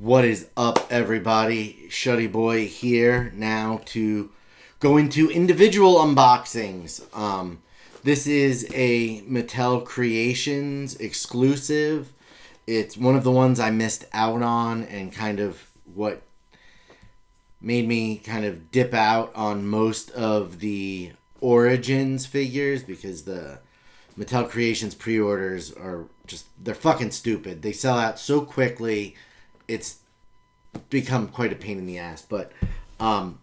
What is up, everybody? Shuddyboy here now to go into individual unboxings. This is a Mattel Creations exclusive. It's one of the ones I missed out on and kind of what made me kind of dip out on most of the Origins figures, because the Mattel Creations pre-orders are just, they're fucking stupid. They sell out so quickly. It's become quite a pain in the ass. But I,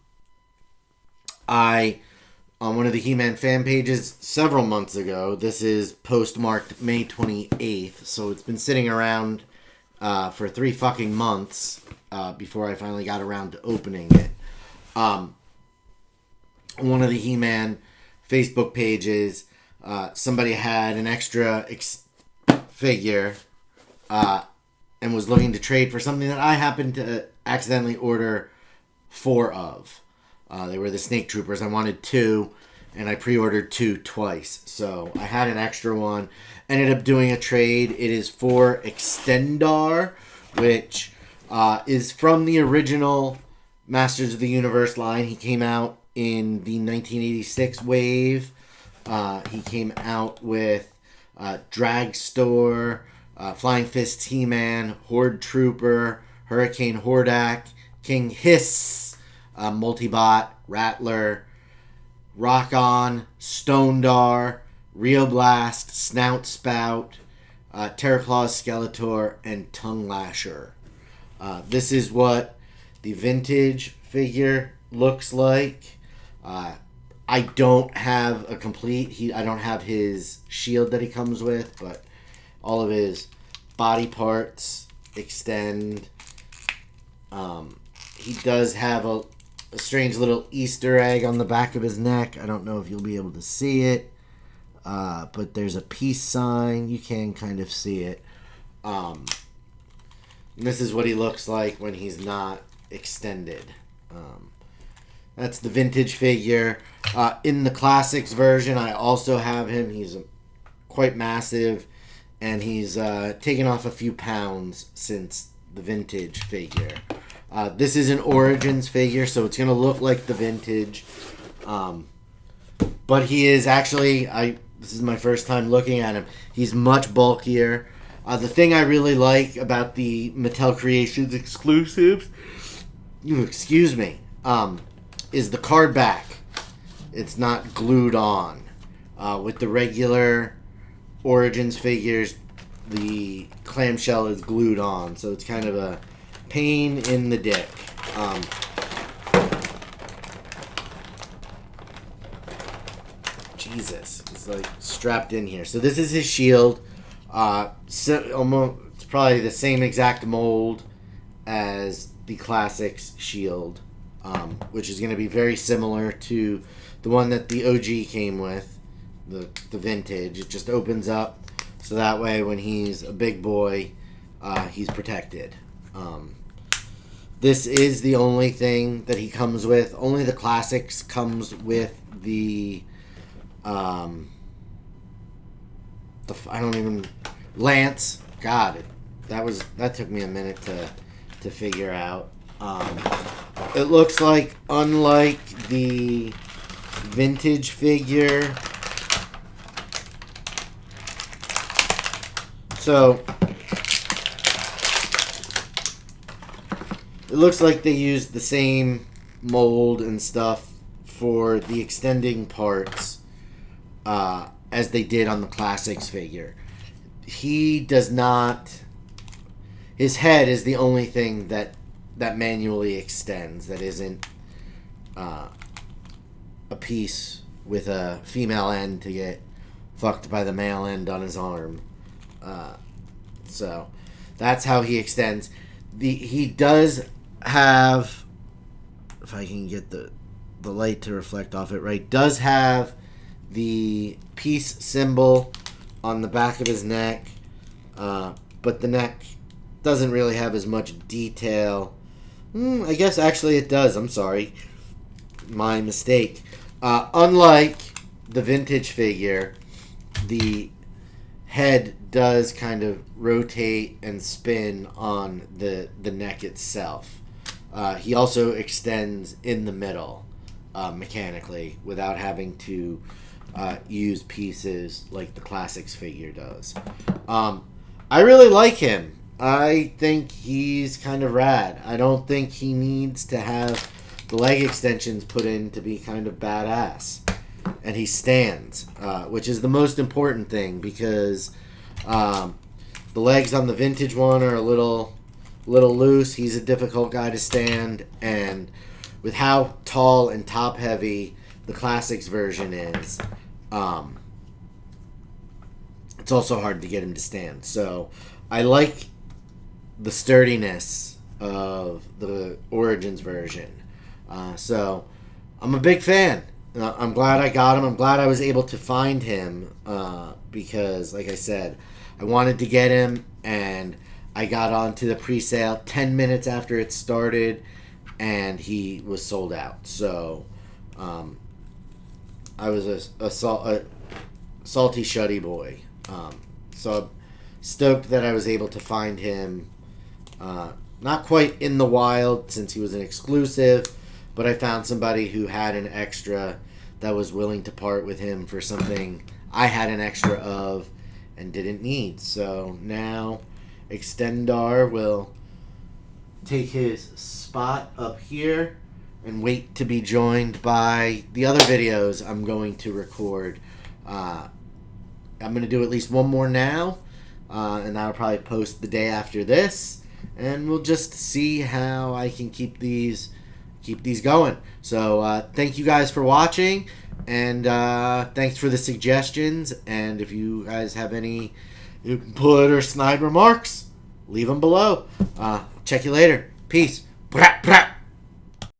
on one of the He-Man fan pages several months ago, this is postmarked May 28th, so it's been sitting around for 3 fucking months before I finally got around to opening it. One of the He-Man Facebook pages, somebody had an extra figure and was looking to trade for something that I happened to accidentally order 4 of. They were the Snake Troopers. I wanted 2, and I pre-ordered 2 twice. So I had an extra one. Ended up doing a trade. It is for Extendar, which is from the original Masters of the Universe line. He came out in the 1986 wave. He came out with Dragstore, Flying Fist He-Man, Horde Trooper, Hurricane Hordak, King Hiss, Multibot, Rattler, Rock-On, Stone-Dar, Rio Blast, Snout Spout, Terraclaw Skeletor, and Tongue Lasher. This is what the vintage figure looks like. I don't have a complete, I don't have his shield that he comes with, but all of his body parts extend. He does have a strange little Easter egg on the back of his neck. I don't know if you'll be able to see it, but there's a peace sign. You can kind of see it. This is what he looks like when he's not extended. That's the vintage figure. In the classics version, I also have him. He's quite massive, and he's taken off a few pounds since the vintage figure. This is an Origins figure, so it's going to look like the vintage. But he is actually, this is my first time looking at him, he's much bulkier. The thing I really like about the Mattel Creations exclusives, excuse me, is the card back. It's not glued on. With the regular Origins figures, the clamshell is glued on, so it's kind of a pain in the dick. Jesus, it's like strapped in here. So this is his shield. It's probably the same exact mold as the classics shield, which is going to be very similar to the one that the OG came with, the vintage. It just opens up, so that way when he's a big boy, he's protected. This is the only thing that he comes with. Only the classics comes with the I don't even, Lance. God, that took me a minute to figure out. It looks like, unlike the vintage figure, so it looks like they used the same mold and stuff for the extending parts as they did on the classics figure. He does not, his head is the only thing that manually extends, that isn't a piece with a female end to get fucked by the male end on his arm. So that's how he extends. He does have, if I can get the light to reflect off it right, does have the peace symbol on the back of his neck, but the neck doesn't really have as much detail. I guess actually it does. I'm sorry. My mistake. Unlike the vintage figure, head does kind of rotate and spin on the neck itself. He also extends in the middle mechanically without having to use pieces like the Classics figure does. I really like him. I think he's kind of rad. I don't think he needs to have the leg extensions put in to be kind of badass. And he stands, which is the most important thing, because the legs on the vintage one are a little loose. He's a difficult guy to stand, and with how tall and top heavy the Classics version is, it's also hard to get him to stand. So I like the sturdiness of the Origins version. So I'm a big fan. I'm glad I got him. I'm glad I was able to find him because, like I said, I wanted to get him, and I got onto the pre-sale 10 minutes after it started, and he was sold out. So I was a salty Shuddyboy. So I'm stoked that I was able to find him. Not quite in the wild since he was an exclusive, but I found somebody who had an extra that was willing to part with him for something I had an extra of and didn't need. So now Extendar will take his spot up here and wait to be joined by the other videos I'm going to record. I'm going to do at least one more now, and I'll probably post the day after this, and we'll just see how I can keep these going. So thank you guys for watching, and thanks for the suggestions. And if you guys have any input or snide remarks, leave them below. Check you later. Peace.